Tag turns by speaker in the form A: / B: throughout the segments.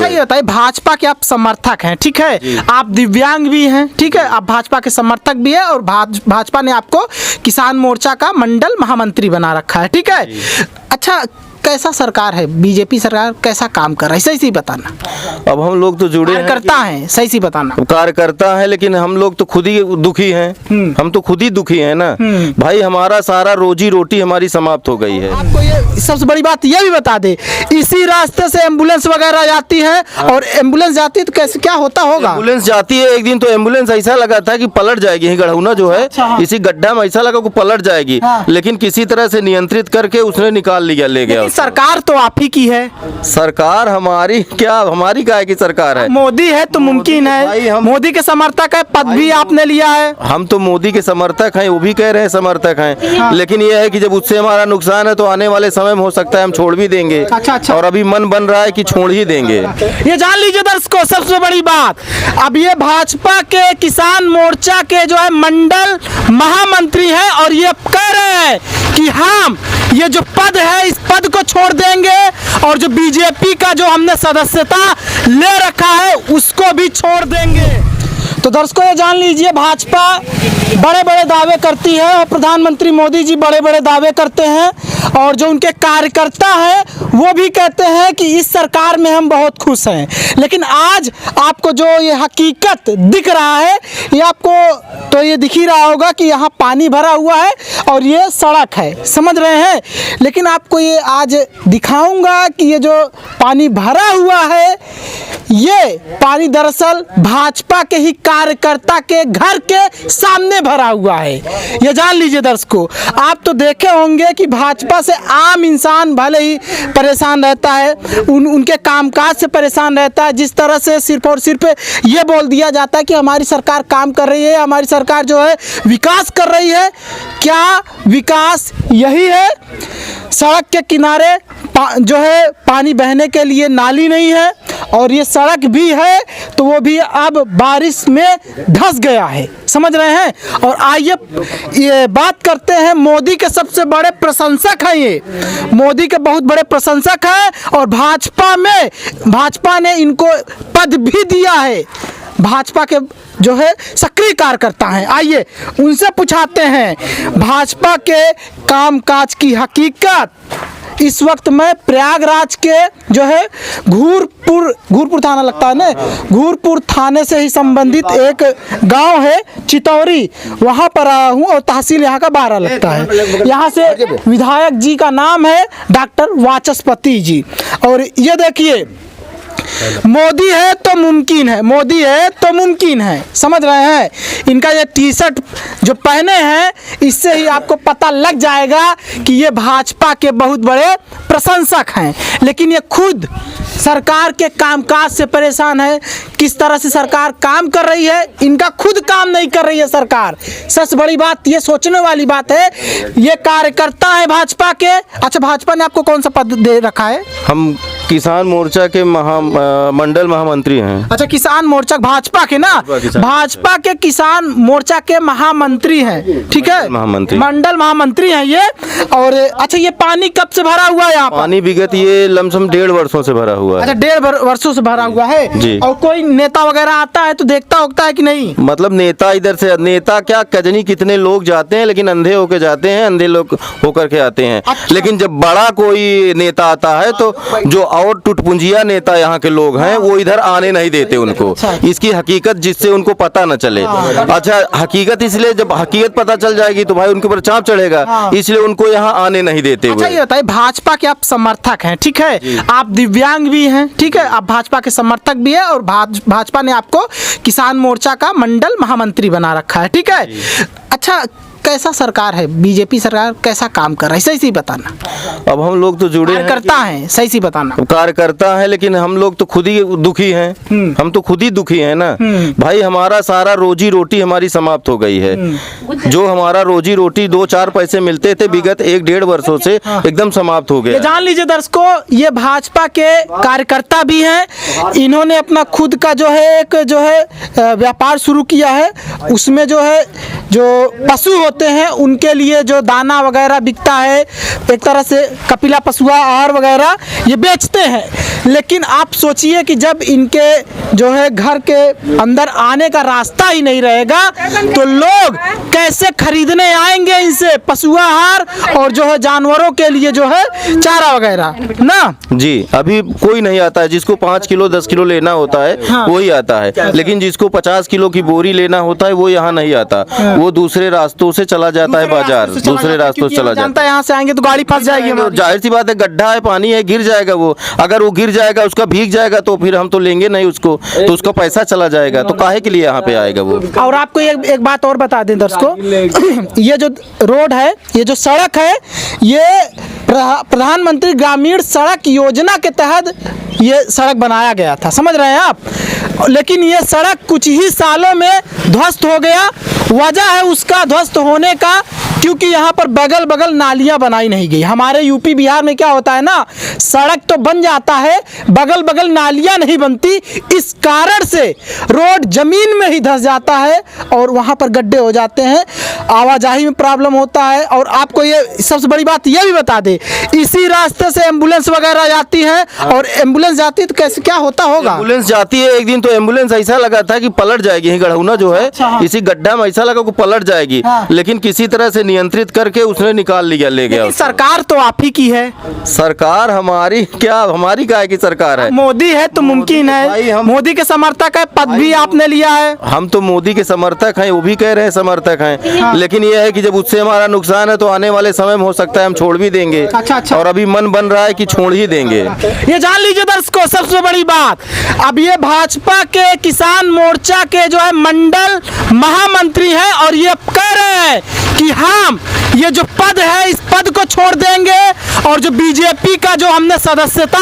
A: अच्छा ये बताइए, भाजपा के आप समर्थक हैं, ठीक है, आप दिव्यांग भी हैं, ठीक है, आप भाजपा के समर्थक भी है और भाजपा ने आपको किसान मोर्चा का मंडल महामंत्री बना रखा है, ठीक है। अच्छा, कैसा सरकार है बीजेपी सरकार, कैसा काम कर रहा है, सही बताना।
B: अब हम लोग तो जुड़े
A: कार्यकर्ता हैं, सही बताना।
B: कार्यकर्ता है, लेकिन हम लोग तो खुद ही दुखी हैं। हम तो खुद ही दुखी हैं ना भाई, हमारा सारा रोजी रोटी हमारी समाप्त हो गई है।
A: आपको ये सबसे बड़ी बात ये भी बता दे, इसी रास्ते से एम्बुलेंस वगैरह जाती है, और एम्बुलेंस जाती है तो कैसे क्या होता होगा?
B: एम्बुलेंस जाती है, एक दिन तो एम्बुलेंस ऐसा लगा था कि पलट जाएगी, गढ़ौना जो है इसी गड्ढा में ऐसा लगा को पलट जाएगी, लेकिन किसी तरह से नियंत्रित करके उसने निकाल लिया, ले गया।
A: सरकार तो आप ही की है।
B: सरकार हमारी क्या, हमारी काय की सरकार है?
A: मोदी है तो मुमकिन है, मोदी के समर्थक है, पद भी आपने लिया है।
B: हम तो मोदी के समर्थक हैं, वो भी कह रहे हैं समर्थक हैं, लेकिन ये है कि जब उससे हमारा नुकसान है तो आने वाले समय में हो सकता है हम छोड़ भी देंगे।
A: अच्छा।
B: और अभी मन बन रहा है कि छोड़ ही देंगे।
A: ये जान लीजिए दर्शकों, सबसे बड़ी बात, अब ये भाजपा के किसान मोर्चा के जो है मंडल महामंत्री है, और ये कह रहे हैं कि हम ये जो पद है इस पद को छोड़ देंगे, और जो बीजेपी का जो हमने सदस्यता ले रखा है उसको भी छोड़ देंगे। तो दर्शकों, ये जान लीजिए, भाजपा बड़े बड़े दावे करती है और प्रधानमंत्री मोदी जी बड़े बड़े दावे करते हैं, और जो उनके कार्यकर्ता हैं वो भी कहते हैं कि इस सरकार में हम बहुत खुश हैं। लेकिन आज आपको जो ये हकीकत दिख रहा है, ये आपको तो ये दिख ही रहा होगा कि यहाँ पानी भरा हुआ है और ये सड़क है, समझ रहे हैं। लेकिन आपको ये आज दिखाऊंगा कि ये जो पानी भरा हुआ है, ये पानी दरअसल भाजपा के ही कार्यकर्ता के घर के सामने भरा हुआ है। ये जान लीजिए दर्शकों, आप तो देखे होंगे कि भाजपा से आम इंसान भले ही परेशान रहता है, उनके कामकाज से परेशान रहता है। जिस तरह से सिर्फ और सिर्फ ये बोल दिया जाता है कि हमारी सरकार काम कर रही है, हमारी सरकार जो है विकास कर रही है। क्या विकास यही है? सड़क के किनारे जो है पानी बहने के लिए नाली नहीं है, और ये सड़क भी है तो वो भी अब बारिश में धंस गया है, समझ रहे हैं। और आइए ये बात करते हैं, मोदी के सबसे बड़े प्रशंसक हैं, ये मोदी के बहुत बड़े प्रशंसक हैं, और भाजपा ने इनको पद भी दिया है। भाजपा के जो है सक्रिय कार्यकर्ता हैं, आइए उनसे पूछाते हैं भाजपा के कामकाज की हकीकत। इस वक्त मैं प्रयागराज के जो है घूरपुर थाना लगता है ना, घूरपुर थाने से ही संबंधित एक गांव है चितौरी, वहां पर आया हूं, और तहसील यहां का 12 लगता है। यहां से विधायक जी का नाम है डॉक्टर वाचस्पति जी। और ये देखिए, मोदी है तो मुमकिन है, मोदी है तो मुमकिन है, समझ रहे हैं। इनका ये टी शर्ट जो पहने हैं, इससे ही आपको पता लग जाएगा कि ये भाजपा के बहुत बड़े प्रशंसक हैं। लेकिन ये खुद सरकार के कामकाज से परेशान है, किस तरह से सरकार काम कर रही है, इनका खुद काम नहीं कर रही है सरकार। सबसे बड़ी बात ये सोचने वाली बात है, ये कार्यकर्ता है भाजपा के। अच्छा, भाजपा ने आपको कौन सा पद दे रखा है?
B: हम किसान मोर्चा के मंडल महामंत्री हैं।
A: अच्छा, किसान मोर्चा भाजपा के ना, भाजपा के किसान मोर्चा के महामंत्री हैं, ठीक है, महामंत्री, मंडल महामंत्री हैं ये। और अच्छा, ये पानी कब से भरा हुआ है यहाँ?
B: पानी विगत ये लमसम 1.5 वर्षों से भरा हुआ है।
A: अच्छा, 1.5 वर्षों से भरा हुआ है जी। और कोई नेता वगैरह आता है तो देखता होता है कि नहीं?
B: मतलब नेता इधर से, नेता क्या कजनी कितने लोग जाते हैं, लेकिन अंधे होकर जाते हैं, अंधे लोग होकर के आते हैं। अच्छा। लेकिन जब बड़ा कोई नेता आता है तो जो और टुटपुंजिया नेता यहाँ के लोग हैं वो इधर आने नहीं देते उनको। इसकी हकीकत जिससे उनको पता न चले। अच्छा, हकीकत इसलिए जब हकीकत पता चल जाएगी तो भाई उनके ऊपर चाप चढ़ेगा, इसलिए उनको यहाँ आने नहीं देते।
A: अच्छा, ये बताइए, भाजपा के आप समर्थक हैं, ठीक है, आप दिव्यांग भी हैं, ठीक है, आप भाजपा के समर्थक भी है, और भाजपा ने आपको किसान मोर्चा का मंडल महामंत्री बना रखा है, ठीक है। अच्छा, कैसा सरकार है बीजेपी सरकार, कैसा काम कर रहा है, सही बताना।
B: अब हम लोग तो जुड़े
A: कार्यकर्ता हैं, सही बताना।
B: कार्यकर्ता है, लेकिन हम लोग तो खुद ही दुखी हैं। हम तो खुद ही दुखी हैं ना भाई, हमारा सारा रोजी रोटी हमारी समाप्त हो गई है। जो हमारा रोजी रोटी 2-4 पैसे मिलते थे विगत 1-1.5 वर्षों से एकदम समाप्त हो गया।
A: जान लीजिए दर्शकों, ये भाजपा के कार्यकर्ता भी हैं। इन्होंने अपना खुद का जो है एक जो है व्यापार शुरू किया है। उसमें जो है जो पशु होते हैं उनके लिए जो दाना वगैरह बिकता है, एक तरह से कपिला पशुआ आहार वगैरह ये बेचते हैं। लेकिन आप सोचिए कि जब इनके जो है घर के अंदर आने का रास्ता ही नहीं रहेगा तो लोग कैसे खरीदने आएंगे इनसे पशु आहार और जो है जानवरों के लिए जो है चारा वगैरह ना।
B: जी, अभी कोई नहीं आता है। जिसको 5 किलो 10 किलो लेना होता है
A: हाँ।
B: वही आता है, लेकिन जिसको 50 किलो की बोरी लेना होता है वो यहाँ नहीं आता। वो दूसरे रास्तों से चला जाता है बाजार, दूसरे रास्तों से चला जाता है।
A: यहाँ से आएंगे तो गाड़ी फंस जाएगी
B: तो
A: हमारी।
B: जाहिर सी बात है, गड्ढा है, पानी है, गिर जाएगा वो। अगर वो गिर जाएगा, उसका भीग जाएगा तो फिर हम तो लेंगे नहीं उसको, तो उसका पैसा चला जाएगा। तो काहे के लिए यहाँ पे आएगा वो।
A: और आपको एक बात और बता दें दर्शकों, ये जो रोड है, ये जो सड़क है, ये प्रधानमंत्री ग्रामीण सड़क योजना के तहत ये सड़क बनाया गया था, समझ रहे हैं आप। लेकिन ये सड़क कुछ ही सालों में ध्वस्त हो गया। वजह है उसका ध्वस्त होने का क्योंकि यहाँ पर बगल बगल नालियाँ बनाई नहीं गई। हमारे यूपी बिहार में क्या होता है ना, सड़क तो बन जाता है, बगल बगल नालियाँ नहीं बनती। इस कारण से रोड जमीन में ही धंस जाता है और वहाँ पर गड्ढे हो जाते हैं, आवाजाही में प्रॉब्लम होता है। और आपको ये सबसे बड़ी बात ये भी बता दे, इसी रास्ते से एम्बुलेंस वगैरह जाती है और एम्बुलेंस जाती है तो कैसे क्या होता होगा।
B: एम्बुलेंस जाती है, एक दिन तो एम्बुलेंस ऐसा लगा था कि पलट जाएगी। यही गढ़ौना जो है,
A: अच्छा, हाँ।
B: इसी गड्ढा में ऐसा लगा कि पलट जाएगी,
A: हाँ।
B: लेकिन किसी तरह से नियंत्रित करके उसने निकाल लिया, ले गया।
A: सरकार तो आप ही की है।
B: सरकार हमारी क्या, हमारी काहे की सरकार है।
A: मोदी है तो मुमकिन
B: भाई
A: है,
B: हम-
A: मोदी के समर्थक है, पद भी आपने लिया है।
B: हम तो मोदी के समर्थक हैं, वो भी कह रहे हैं समर्थक हैं, लेकिन ये है कि जब उससे हमारा नुकसान है तो आने वाले समय में हो सकता है हम छोड़ भी देंगे।
A: अच्छा।
B: और अभी मन बन रहा है कि छोड़ ही देंगे।
A: ये जान लीजिए दर्शकों, सबसे बड़ी बात, अब ये भाजपा के किसान मोर्चा के जो है मंडल महामंत्री हैं और ये कह रहे हैं कि हम ये जो पद है इस पद को छोड़ देंगे और जो बीजेपी का जो हमने सदस्यता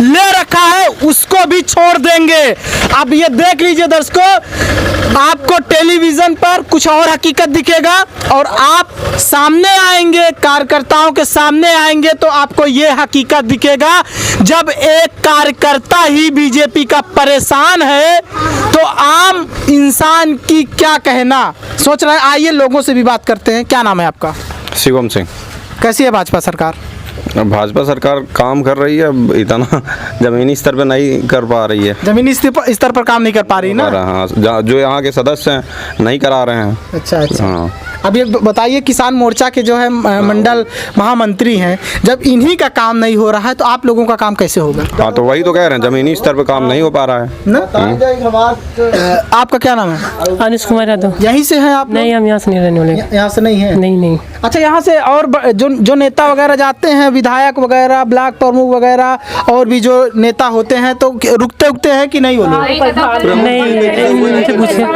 A: ले रखा है उसको भी छोड़ देंगे। अब ये देख लीजिए दर्शकों, आपको टेलीविजन पर कुछ और हकीकत दिखेगा और आप सामने आएंगे, कार्यकर्ताओं के सामने आएंगे तो आपको ये हकीकत दिखेगा। जब एक कार्यकर्ता ही बीजेपी का परेशान है तो आम इंसान की क्या कहना सोच रहे हैं। आइए लोगों से भी बात करते हैं। क्या नाम है आपका?
C: शिवम सिंह।
A: कैसी है भाजपा सरकार?
C: भाजपा सरकार काम कर रही है, अब इतना जमीनी स्तर पे नहीं कर पा रही है।
A: जमीनी स्तर पर काम नहीं कर पा रही ना।
C: हाँ, जो यहाँ के सदस्य हैं नहीं करा रहे हैं।
A: अच्छा।
C: हाँ,
A: अब ये बताइए, किसान मोर्चा के जो है मंडल महामंत्री हैं, जब इन्हीं का काम नहीं हो रहा है तो आप लोगों का काम कैसे होगा?
C: हाँ, तो वही तो कह रहे हैं, जमीनी स्तर पे काम नहीं हो पा रहा है
A: ना। आपका क्या नाम है?
D: अनुज कुमार यादव।
A: यहीं से हैं आप?
D: नहीं, हम यहाँ से नहीं रहने वाले।
A: यहाँ से नहीं है।
D: नहीं।
A: अच्छा, यहाँ से और जो नेता वगैरह जाते हैं, विधायक वगैरह, ब्लॉक प्रमुख वगैरह और भी जो नेता होते हैं तो रुकते उकते हैं कि नहीं वो लोग?
D: नहीं, उनसे पूछिए।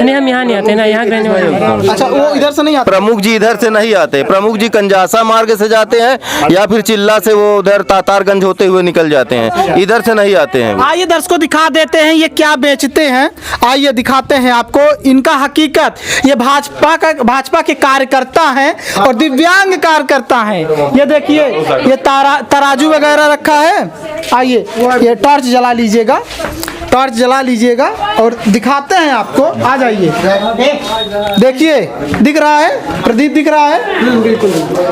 D: नहीं, हम यहाँ नहीं आते ना, यहाँ के रहने वाले हैं।
A: अच्छा, वो इधर से नहीं आते?
B: प्रमुख जी इधर से नहीं आते। प्रमुख जी कंजासा मार्ग से जाते हैं या फिर चिल्ला से वो उधर तातारगंज होते हुए निकल जाते हैं, इधर से नहीं आते हैं।
A: आइए दर्शकों दिखा देते हैं ये क्या बेचते हैं। आइए दिखाते हैं आपको इनका हकीकत। ये भाजपा के कार्यकर्ता हैं और दिव्यांग कार्यकर्ता हैं। ये देखिए, ये तराजू वगैरह रखा है। आइए, ये टॉर्च जला लीजिएगा, टॉर्च जला लीजिएगा और दिखाते हैं आपको। आ जाइए, देखिए दिख रहा है, प्रदीप दिख रहा है। बिल्कुल।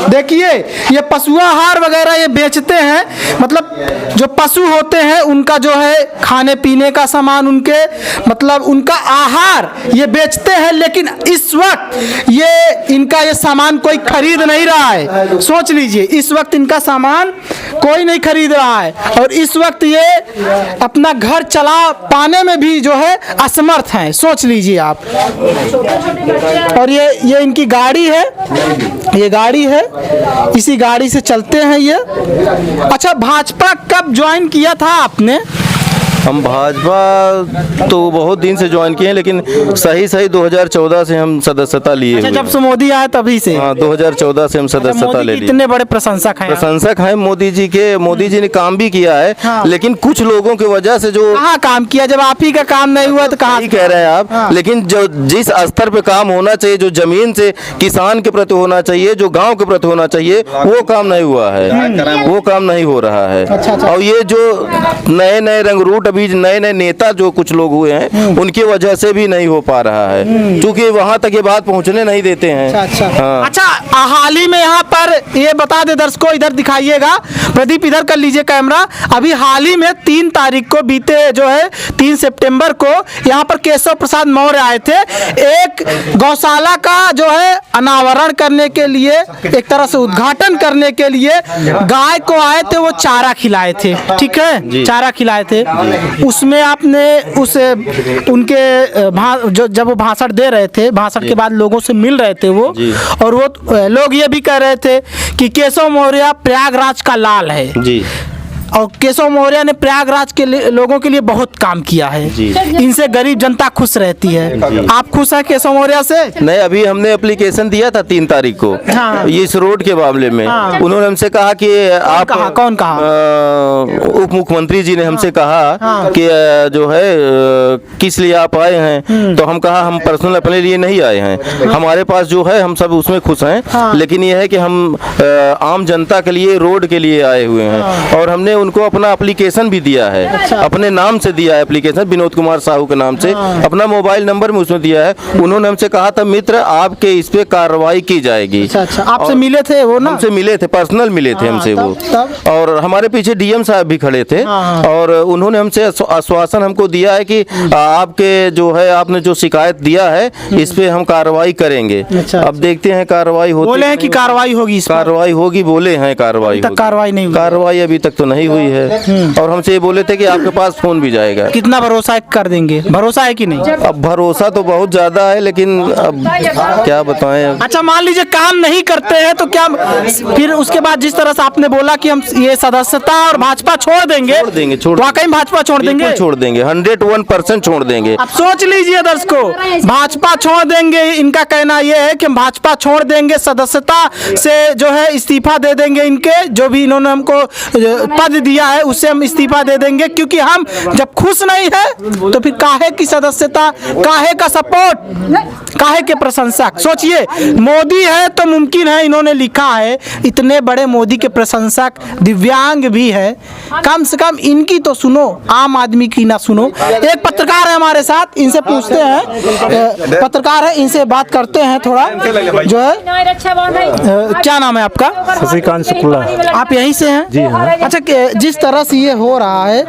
A: देखिए, ये पशु आहार वगैरह ये बेचते हैं, मतलब जो पशु होते हैं उनका जो है खाने पीने का सामान, उनके मतलब उनका आहार ये बेचते हैं। लेकिन इस वक्त ये इनका ये सामान कोई खरीद नहीं रहा है। सोच लीजिए, इस वक्त इनका सामान कोई नहीं खरीद रहा है और इस वक्त ये अपना घर चला पाने में भी जो है असमर्थ हैं। सोच लीजिए आप। और ये इनकी गाड़ी है, ये गाड़ी है, इसी गाड़ी से चलते हैं ये। अच्छा, भाजपा कब ज्वाइन किया था आपने?
B: हम भाजपा तो बहुत दिन से ज्वाइन किए हैं, लेकिन सही 2014 से हम सदस्यता लिए
A: अच्छा,
B: हुए
A: जब से मोदी आया तभी से?
B: हाँ, 2014 से हम सदस्यता
A: मोदी
B: ले
A: के
B: लिए।
A: इतने बड़े प्रशंसक हैं आप।
B: प्रशंसक हैं मोदी जी के। मोदी जी ने काम भी किया है,
A: हाँ।
B: लेकिन कुछ लोगों की वजह से जो
A: कहाँ काम किया? जब आप ही का काम नहीं हुआ तो कहाँ?
B: सही कह रहे हैं आप।
A: हाँ।
B: लेकिन जो जिस स्तर पे काम होना चाहिए, जो जमीन से किसान के प्रति होना चाहिए, जो गांव के प्रति होना चाहिए, वो काम नहीं हुआ है, वो काम नहीं हो रहा है।
A: अच्छा।
B: और ये जो नए रंग रूट अभी नए नए नेता जो कुछ लोग हुए हैं उनकी वजह से भी नहीं हो पा रहा है, क्योंकि वहां तक ये बात पहुंचने नहीं देते हैं।
A: अच्छा
B: हाँ।
A: अच्छा, हाल ही में यहाँ पर ये बता दे दर्शकों, इधर दिखाइएगा, प्रदीप इधर कर लीजिए कैमरा। अभी हाल ही में 3 तारीख को बीते जो है 3 सितंबर को यहाँ पर केशव प्रसाद मौर्य आए थे, एक गौशाला का जो है अनावरण करने के लिए, एक तरह से उद्घाटन करने के लिए गाय को आए थे, वो चारा खिलाए थे, ठीक है, चारा खिलाए थे। उसमें आपने उस उनके जब वो भाषण दे रहे थे, भाषण के बाद लोगों से मिल रहे थे वो, और वो लोग ये भी कह रहे थे कि केशव मौर्य प्रयागराज का लाल है
B: जी,
A: और केशव मौर्य ने प्रयागराज के लोगों के लिए बहुत काम किया है, इनसे गरीब जनता खुश रहती है। आप खुश हैं केशव मौर्य से?
B: नहीं, अभी हमने एप्लीकेशन दिया था 3 तारीख को,
A: हाँ।
B: इस रोड के मामले में।
A: हाँ।
B: उन्होंने हमसे कहा कि आप
A: कौन कहा?
B: उप मुख्यमंत्री जी ने हमसे कहा
A: हाँ।
B: कि जो है किस लिए आप आए हैं, तो हम कहा हम पर्सनल अपने लिए नहीं आए हैं, हमारे पास जो है हम सब उसमें खुश हैं,
A: हाँ।
B: लेकिन यह है कि हम आम जनता के लिए, रोड के लिए आए हुए हैं। और हमने उनको अपना एप्लीकेशन भी दिया है, अपने नाम से दिया है एप्लीकेशन, विनोद कुमार साहू के नाम से, अपना मोबाइल नंबर में उसमें दिया है। उन्होंने हमसे कहा था मित्र आपके इस पे कार्रवाई की जाएगी।
A: अच्छा, आपसे मिले थे वो ना?
B: हमसे मिले थे, पर्सनल मिले थे हमसे वो,
A: तब?
B: और हमारे पीछे डीएम साहब भी खड़े थे, और उन्होंने हमसे आश्वासन हमको दिया है कि आपके जो है, आपने जो शिकायत दिया है इस पे हम कार्रवाई करेंगे।
A: अच्छा।
B: अब देखते हैं कार्रवाई होती,
A: बोले हैं कि कार्रवाई होगी,
B: कार्रवाई होगी, बोले हैं कार्रवाई
A: तक कार्रवाई नहीं हुई।
B: कार्रवाई अभी तक तो नहीं हुई है, और हमसे ये बोले थे कि आपके पास फोन भी जाएगा।
A: कितना भरोसा कर देंगे? भरोसा है कि नहीं?
B: अब भरोसा तो बहुत ज्यादा है, लेकिन अब क्या बताएं अब।
A: अच्छा, मान लीजिए काम नहीं करते हैं तो क्या फिर उसके बाद जिस तरह से आपने बोला कि हम ये सदस्यता और भाजपा छोड़ देंगे, वाकई भाजपा छोड़ देंगे?
B: छोड़ देंगे, 101% छोड़ देंगे।
A: अब सोच लीजिए दर्शकों, भाजपा छोड़ देंगे, इनका कहना यह है कि हम भाजपा छोड़ देंगे, सदस्यता से जो है इस्तीफा दे देंगे, इनके जो भी इन्होंने हमको पद दिया है उससे हम इस्तीफा दे देंगे, क्योंकि हम जब खुश नहीं है तो फिर काहे की सदस्यता, काहे का सपोर्ट, काहे के प्रशंसक। सोचिए, मोदी है तो मुमकिन है, इन्होंने लिखा है, इतने बड़े मोदी के प्रशंसक दिव्यांग भी है, कम से कम इनकी तो सुनो, आम आदमी की ना सुनो। एक पत्रकार है हमारे साथ, इनसे पूछते हैं, पत्रकार है, इनसे बात करते हैं थोड़ा, जो है क्या नाम है आपका?
E: शशिकांत शुक्ला।
A: आप यहीं से हैं?
E: जी हाँ।
A: अच्छा, जिस तरह से ये हो रहा है,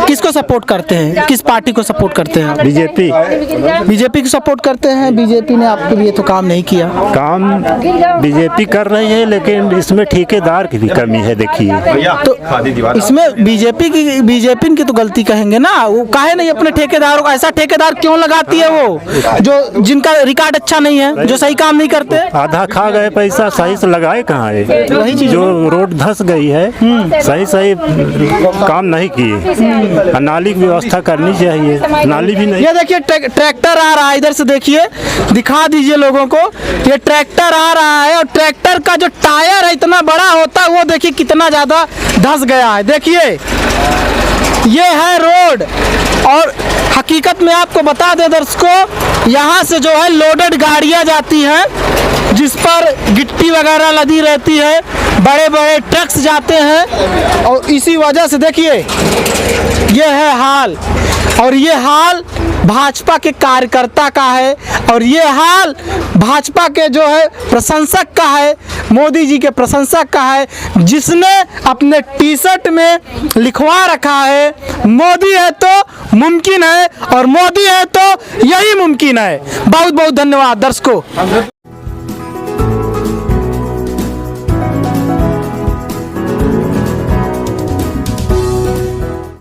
A: किसको सपोर्ट करते हैं, किस पार्टी को सपोर्ट करते हैं?
E: बीजेपी।
A: बीजेपी को सपोर्ट करते हैं। बीजेपी ने आपके लिए तो काम नहीं किया।
E: काम बीजेपी कर रही है, लेकिन इसमें ठेकेदार की भी कमी है। देखिए
A: तो इसमें बीजेपी की तो गलती कहेंगे ना, वो काहे नहीं अपने ठेकेदारों को, ऐसा ठेकेदार क्यों लगाती है वो जो जिनका रिकॉर्ड अच्छा नहीं है, जो सही काम नहीं करते?
E: आधा खा गए पैसा, सही से लगाए कहाँ है?
A: वही चीज
E: जो रोड धस गई है, सही काम नहीं किए। नाली की व्यवस्था करनी चाहिए, नाली भी नहीं।
A: ये देखिए ट्रैक्टर आ रहा है, इधर से देखिए, दिखा दीजिए लोगों को, ये ट्रैक्टर आ रहा है, और ट्रैक्टर का जो टायर है इतना बड़ा होता है, वो देखिए कितना ज्यादा धस गया है। देखिए ये है रोड, और हकीकत में आपको बता दें दर्शकों, यहाँ से जो है लोडेड गाड़ियाँ जाती हैं जिस पर गिट्टी वगैरह लदी रहती है, बड़े बड़े ट्रक्स जाते हैं, और इसी वजह से देखिए ये है हाल, और ये हाल भाजपा के कार्यकर्ता का है, और ये हाल भाजपा के जो है प्रशंसक का है, मोदी जी के प्रशंसक का है, जिसने अपने टी शर्ट में लिखवा रखा है मोदी है तो मुमकिन है, और मोदी है तो यही मुमकिन है। बहुत बहुत धन्यवाद दर्शकों।